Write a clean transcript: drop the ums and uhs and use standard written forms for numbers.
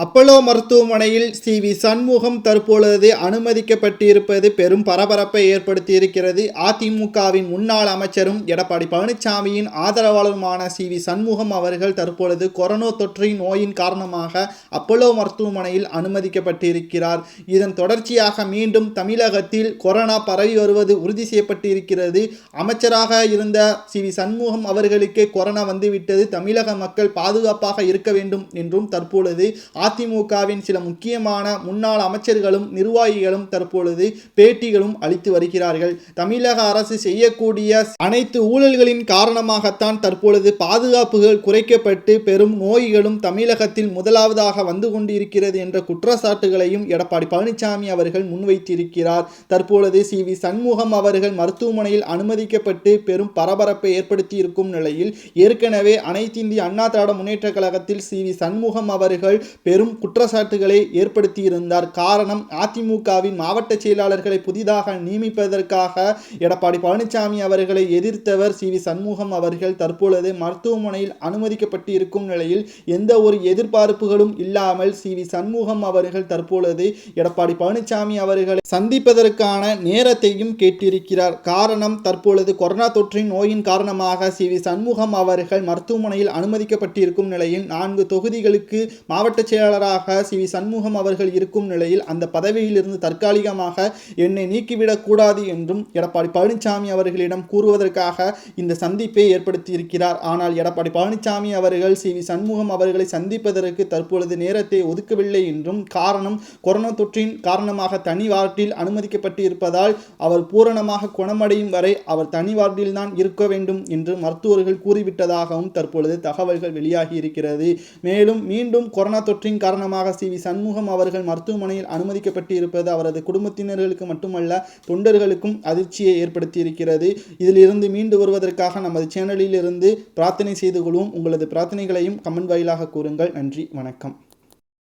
Apollo மருத்துவமனையில் we Shanmugam தற்பொழுது அனுமதிக்கப்பட்டிருப்பது பெரும் பரபரப்பை ஏற்படுத்தியிருக்கிறது. அதிமுகவின் முன்னாள் அமைச்சரும் எடப்பாடி பழனிசாமியின் ஆதரவாளருமான வி சண்முகம் அவர்கள் தற்பொழுது கொரோனா தொற்று நோயின் காரணமாக அப்பல்லோ மருத்துவமனையில் அனுமதிக்கப்பட்டிருக்கிறார். இதன் தொடர்ச்சியாக மீண்டும் தமிழகத்தில் கொரோனா பரவி வருவது உறுதி செய்யப்பட்டிருக்கிறது. அமைச்சராக இருந்த வி சண்முகம் அவர்களுக்கு கொரோனா வந்துவிட்டது, தமிழக மக்கள் பாதுகாப்பாக இருக்க வேண்டும் என்றும் தற்பொழுது அதிமுகவின் சில முக்கியமான முன்னாள் அமைச்சர்களும் நிர்வாகிகளும் தற்பொழுது பேட்டிகளும் அளித்து வருகிறார்கள். தமிழக அரசு செய்யக்கூடிய அனைத்து ஊழல்களின் காரணமாகத்தான் தற்பொழுது பாதுகாப்புகள் குறைக்கப்பட்டு பெரும் நோய்களும் தமிழகத்தில் முதலாவதாக வந்து கொண்டிருக்கிறது என்ற குற்றச்சாட்டுகளையும் எடப்பாடி பழனிசாமி அவர்கள் முன்வைத்திருக்கிறார். தற்பொழுது வி சண்முகம் அவர்கள் மருத்துவமனையில் அனுமதிக்கப்பட்டு பெரும் பரபரப்பை ஏற்படுத்தி இருக்கும் நிலையில் ஏற்கனவே அனைத்து இந்திய அண்ணா திராவிட முன்னேற்ற கழகத்தில் வி சண்முகம் அவர்கள் பெரும் குற்றச்சாட்டுகளை ஏற்படுத்தியிருந்தார். காரணம், அதிமுகவின் மாவட்ட செயலாளர்களை புதிதாக நியமிப்பதற்காக எடப்பாடி பழனிசாமி அவர்களை எதிர்த்தவர் வி சண்முகம் அவர்கள் தற்பொழுது மருத்துவமனையில் அனுமதிக்கப்பட்டு இருக்கும் நிலையில் எந்த ஒரு எதிர்பார்ப்புகளும் இல்லாமல் வி சண்முகம் அவர்கள் தற்பொழுது எடப்பாடி பழனிசாமி அவர்களை சந்திப்பதற்கான நேரத்தையும் கேட்டிருக்கிறார். காரணம், தற்பொழுது கொரோனா தொற்றின் நோயின் காரணமாக வி சண்முகம் அவர்கள் மருத்துவமனையில் அனுமதிக்கப்பட்டிருக்கும் நிலையில் 4 தொகுதிகளுக்கு மாவட்ட செயலாளராக வி சண்முகம் அவர்கள் இருக்கும் நிலையில் அந்த பதவியிலிருந்து தற்காலிகமாக என்னை நீக்கிவிடக் கூடாது என்றும் எடப்பாடி பழனிசாமி அவர்களிடம் கூறுவதற்காக இந்த சந்திப்பை ஏற்படுத்தியிருக்கிறார். ஆனால் எடப்பாடி பழனிசாமி அவர்கள் வி சண்முகம் அவர்களை சந்திப்பதற்கு தற்பொழுது நேரத்தை ஒதுக்கவில்லை என்றும், காரணம் கொரோனா தொற்றின் காரணமாக தனி வார்டில் அனுமதிக்கப்பட்டு இருப்பதால் அவர் பூரணமாக குணமடையும் வரை அவர் தனி வார்டில் தான் இருக்க வேண்டும் என்று மருத்துவர்கள் கூறிவிட்டதாகவும் தற்பொழுது தகவல்கள் வெளியாகி இருக்கிறது. மேலும் மீண்டும் கொரோனா தொற்றின் காரணமாக வி சண்முகம் அவர்கள் மருத்துவமனையில் அனுமதிக்கப்பட்டு இருப்பது அவரது குடும்பத்தினர்களுக்கு மட்டுமல்ல தொண்டர்களுக்கும் அதிர்ச்சியை ஏற்படுத்தி இருக்கிறது. இதிலிருந்து மீண்டு வருவதற்காக நமது சேனலில் இருந்து பிரார்த்தனை செய்து கொள்வோம். உங்களது பிரார்த்தனைகளையும் கமெண்ட் வாயிலாக கூறுங்கள். நன்றி, வணக்கம்.